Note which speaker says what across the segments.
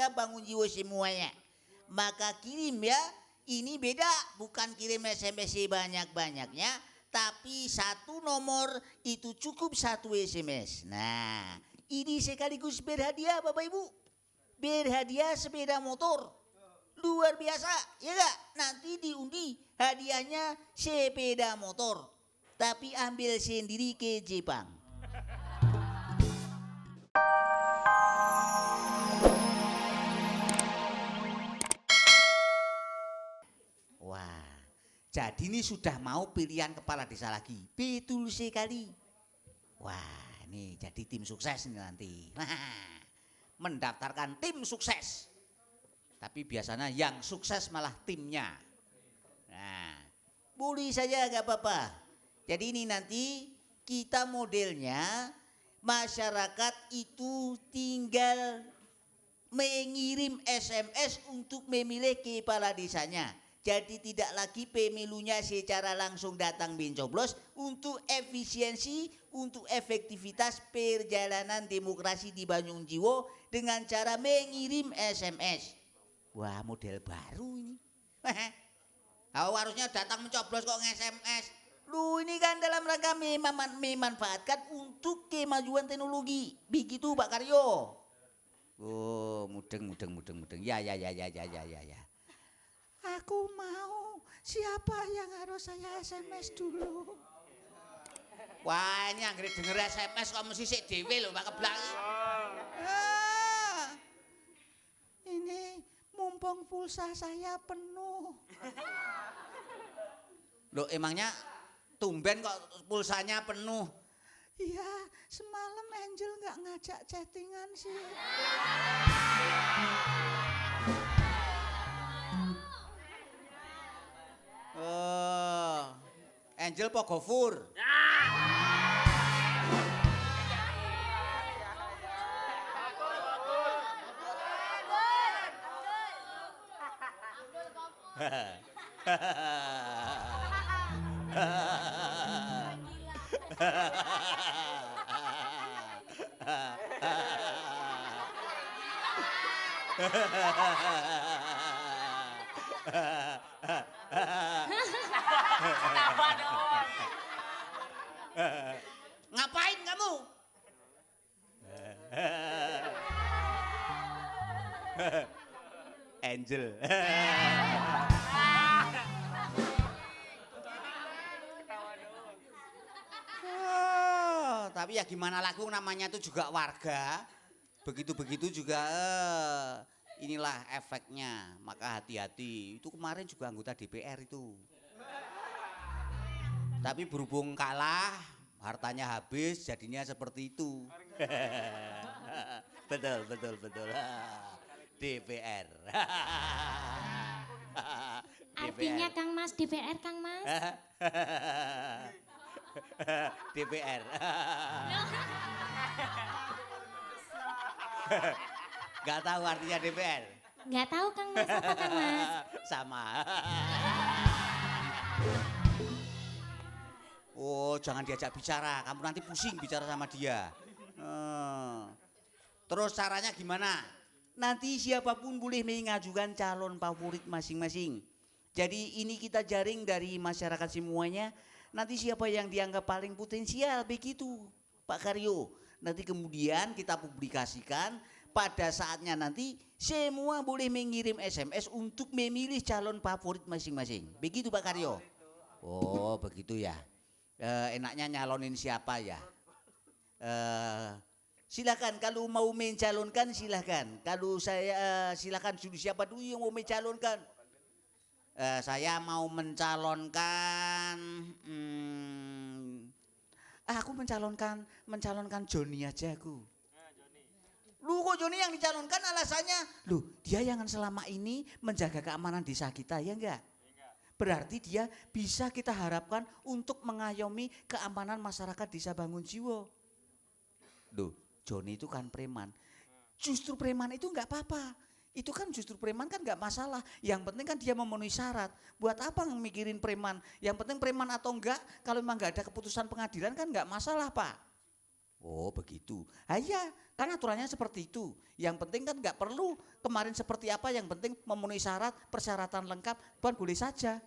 Speaker 1: warga Bangun Jiwo semuanya. Maka kirim ya, ini beda, bukan kirim SMS banyak-banyaknya, tapi satu nomor itu cukup satu SMS. Nah, ini sekaligus berhadiah Bapak Ibu. Berhadiah sepeda motor. Luar biasa, ya gak? Nanti diundi hadiahnya sepeda motor. Tapi ambil sendiri ke Jepang. Wah, jadi ini sudah mau pilihan kepala desa lagi. Betul sekali. Wah, ini jadi tim sukses nih nanti. Mendaftarkan tim sukses. Tapi biasanya yang sukses malah timnya. Nah, boleh saja gak apa-apa. Jadi ini nanti kita modelnya masyarakat itu tinggal mengirim SMS untuk memilih kepala desanya. Jadi tidak lagi pemilunya secara langsung datang mencoblos untuk efisiensi, untuk efektivitas perjalanan demokrasi di Bangun Jiwo dengan cara mengirim SMS. Wah, model baru ini. Harusnya datang mencoblos kok nge-SMS. Lu ini kan dalam rangka memanfaatkan untuk kemajuan teknologi. Begitu Pak Karyo. Oh, mudeng. Ya. Aku mau. Siapa yang harus saya SMS dulu? Wah, ini anggere denger SMS kok mesti sik dhewe lho Pak Keblak. Ini mumpung pulsa saya penuh. Loh, emangnya tumben kok pulsanya penuh? Iya, semalam Angel nggak ngajak chattingan sih. Oh, Angel po Gofur. Ngapain kamu? Angel. Tapi ya gimana laku, namanya itu juga warga. Begitu-begitu juga inilah efeknya. Maka hati-hati. Itu kemarin juga anggota DPR itu. Tapi berhubung kalah, hartanya habis, jadinya seperti itu. Betul. DPR.
Speaker 2: Artinya Kang Mas, DPR Kang Mas?
Speaker 1: DPR. Gak tahu artinya DPR?
Speaker 2: Gak tahu Kang Mas, apa Kang Mas?
Speaker 1: Sama. Oh, jangan diajak bicara, kamu nanti pusing bicara sama dia. Terus caranya gimana? Nanti siapapun boleh mengajukan calon favorit masing-masing. Jadi ini kita jaring dari masyarakat semuanya. Nanti siapa yang dianggap paling potensial, begitu Pak Karyo. Nanti kemudian kita publikasikan, pada saatnya nanti semua boleh mengirim SMS untuk memilih calon favorit masing-masing. Begitu Pak Karyo? Oh begitu ya. Enaknya nyalonin siapa ya? Silakan kalau mau mencalonkan silakan. Kalau saya silakan dulu, siapa dulu yang mau mencalonkan? Saya mau mencalonkan. Aku mencalonkan Joni aja aku. Lu kok Joni yang dicalonkan, alasannya? Lu dia yang selama ini menjaga keamanan desa kita, ya enggak? Berarti dia bisa kita harapkan untuk mengayomi keamanan masyarakat desa Bangun Jiwo. Loh, Joni itu kan preman. Justru preman itu enggak apa-apa. Itu kan justru preman kan enggak masalah. Yang penting kan dia memenuhi syarat. Buat apa mikirin preman? Yang penting preman atau enggak, kalau memang enggak ada keputusan pengadilan kan enggak masalah Pak. Oh begitu. Iya, kan aturannya seperti itu. Yang penting kan nggak perlu kemarin seperti apa, yang penting memenuhi syarat, persyaratan lengkap, Tuan boleh saja.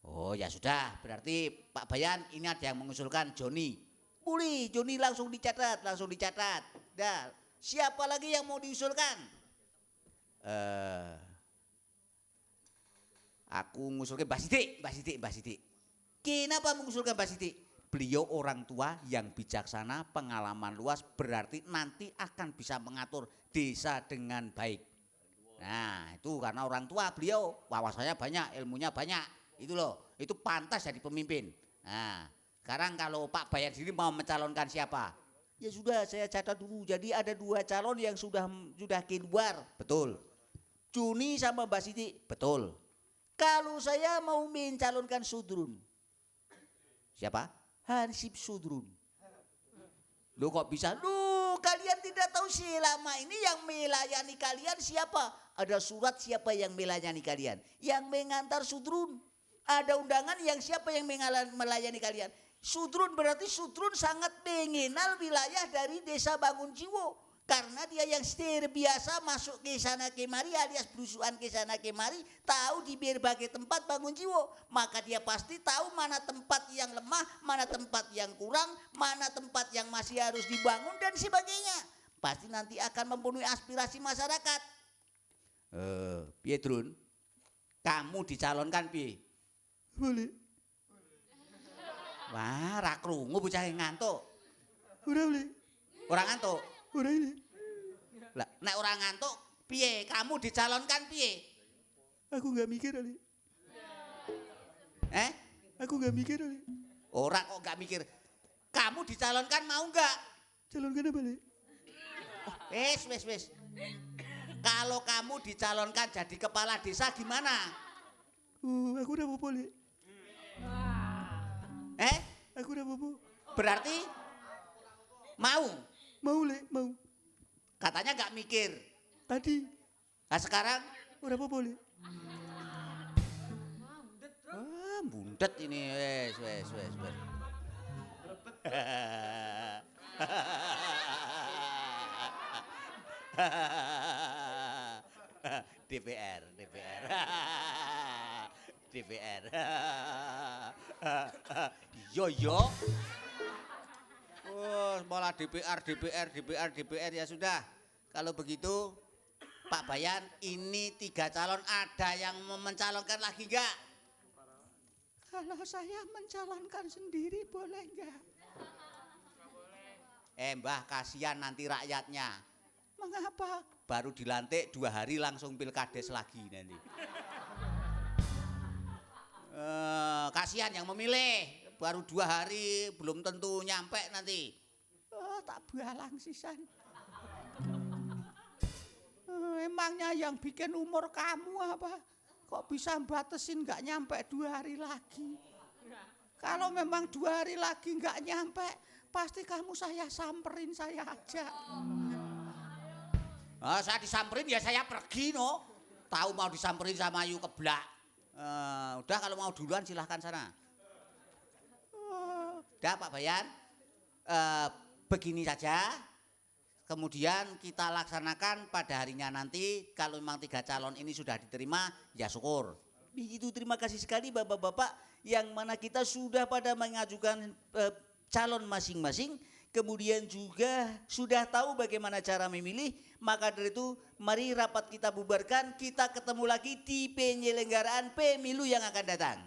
Speaker 1: Oh ya sudah, berarti Pak Bayan ini ada yang mengusulkan Joni. Boleh, Joni langsung dicatat, langsung dicatat. Dah, siapa lagi yang mau diusulkan? Aku mengusulkan Mbak Siti, Mbak Siti, Mbak Siti. Kenapa mengusulkan Mbak Siti? Beliau orang tua yang bijaksana, pengalaman luas, berarti nanti akan bisa mengatur desa dengan baik. Nah itu karena orang tua beliau wawasannya banyak, ilmunya banyak. Itu loh, itu pantas jadi pemimpin. Nah sekarang kalau Pak Bayan sendiri mau mencalonkan siapa? Ya sudah saya catat dulu, jadi ada 2 calon yang sudah keluar, betul. Juni sama Mbak Siti, betul. Kalau saya mau mencalonkan Sudrun. Siapa? Hansip Sudrun. Loh kok bisa? Loh kalian tidak tahu selama ini yang melayani kalian siapa? Ada surat siapa yang melayani kalian? Yang mengantar Sudrun. Ada undangan yang siapa yang melayani kalian? Sudrun, berarti Sudrun sangat mengenal wilayah dari desa Bangun Jiwo. Karena dia yang terbiasa masuk ke sana kemari alias berusuhan ke sana kemari, tahu di berbagai tempat Bangun Jiwo, maka dia pasti tahu mana tempat yang lemah, mana tempat yang kurang, mana tempat yang masih harus dibangun dan sebagainya. Pasti nanti akan memenuhi aspirasi masyarakat. Pietrun, kamu dicalonkan piye? Boleh. Wah, ra krungu bocah ngantuk. Ora boleh. Ora ngantuk. Ora ini. Lah, nek ora ngantuk, piye? Kamu dicalonkan piye? Aku enggak mikir, Ali. Aku enggak mikir, Ali. Ora kok enggak mikir. Kamu dicalonkan mau enggak? Calonkan apa, Ali? Wis. Kalau kamu dicalonkan jadi kepala desa gimana? Aku udah apa-apa, Ali. Aku udah apa-apa. Berarti mau? Mau, Le, mau. Katanya gak mikir. Tadi. Nah sekarang? Udah apa boleh? Bundet ini. Wes. DPR. Yo. Oh, malah DPR ya sudah. Kalau begitu Pak Bayan, ini 3 calon, ada yang mau mencalonkan lagi enggak? Kalau saya mencalonkan sendiri boleh enggak? Mbah kasihan nanti rakyatnya. Mengapa? Baru dilantik 2 hari langsung pilkades lagi nanti. Kasihan yang memilih. Baru 2 hari belum tentu nyampe nanti. Tak balang sisan. Emangnya yang bikin umur kamu apa? Kok bisa batasin nggak nyampe 2 hari lagi? Kalau memang 2 hari lagi nggak nyampe, pasti kamu saya samperin, saya ajak. Saya disamperin ya saya pergi no. Tahu mau disamperin sama Ayu keblak. Udah kalau mau duluan silahkan sana. Udah Pak Bayan, begini saja. Kemudian kita laksanakan pada harinya nanti. Kalau memang 3 calon ini sudah diterima, ya syukur. Begitu, terima kasih sekali bapak-bapak yang mana kita sudah pada mengajukan calon masing-masing. Kemudian juga sudah tahu bagaimana cara memilih. Maka dari itu mari rapat kita bubarkan. Kita ketemu lagi di penyelenggaraan pemilu yang akan datang.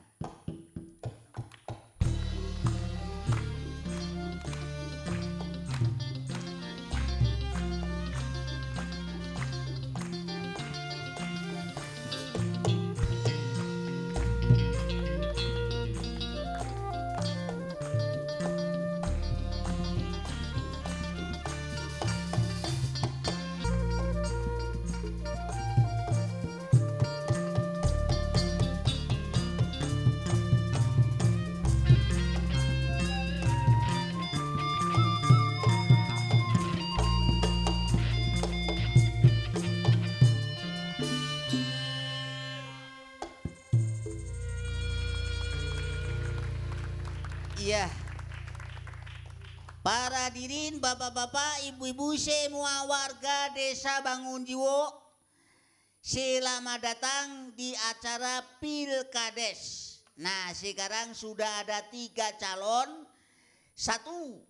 Speaker 1: hadirin bapak-bapak, ibu-ibu, semua warga desa Bangunjiwo, selamat datang di acara Pilkades. Nah, sekarang sudah ada 3 calon. Satu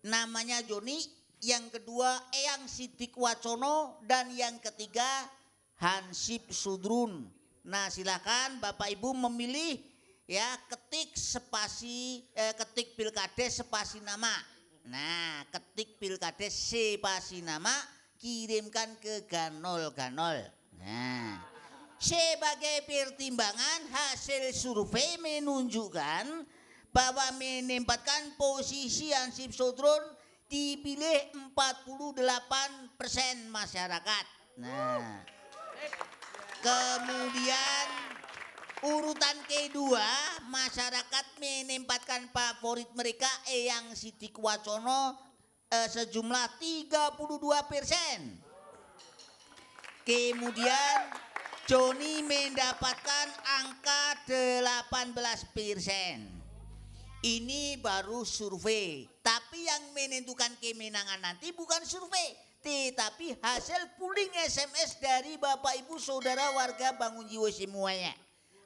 Speaker 1: namanya Joni, yang kedua Eyang Sidik Wacono, dan yang ketiga Hansip Sudrun. Nah, silakan Bapak Ibu memilih ya, ketik Pilkades spasi nama. Nah, ketik Pilkades spasi nama, kirimkan ke ganol-ganol. Nah, sebagai pertimbangan hasil survei menunjukkan bahwa menempatkan posisi Hansip Sudrun dipilih 48% masyarakat. Nah, kemudian urutan kedua, masyarakat menempatkan favorit mereka Eyang Sidik Wacono sejumlah 32%. Kemudian Joni mendapatkan angka 18%. Ini baru survei, tapi yang menentukan kemenangan nanti bukan survei, tetapi hasil pooling SMS dari Bapak Ibu Saudara warga Bangunjiwo semuanya.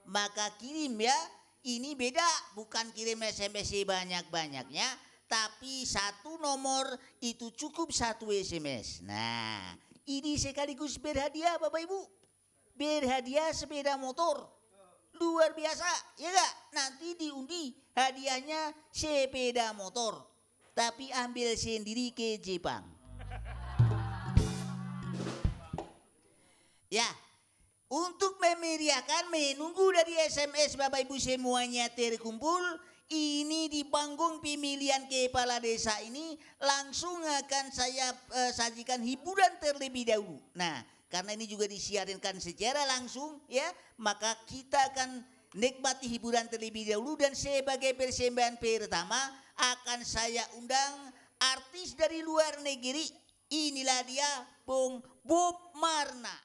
Speaker 1: Maka kirim ya, ini beda, bukan kirim SMS sebanyak-banyaknya, tapi satu nomor itu cukup 1 SMS. Nah, ini sekaligus berhadiah Bapak Ibu, berhadiah sepeda motor. Luar biasa, ya gak? Nanti diundi hadiahnya sepeda motor, tapi ambil sendiri ke Jepang. Ya, untuk memeriahkan menunggu dari SMS Bapak Ibu semuanya terkumpul, ini di panggung pemilihan kepala desa ini langsung akan saya sajikan hiburan terlebih dahulu. Nah, karena ini juga disiarkan secara langsung ya, maka kita akan nikmati hiburan terlebih dahulu, dan sebagai persembahan pertama akan saya undang artis dari luar negeri. Inilah dia Bung Bob Marna.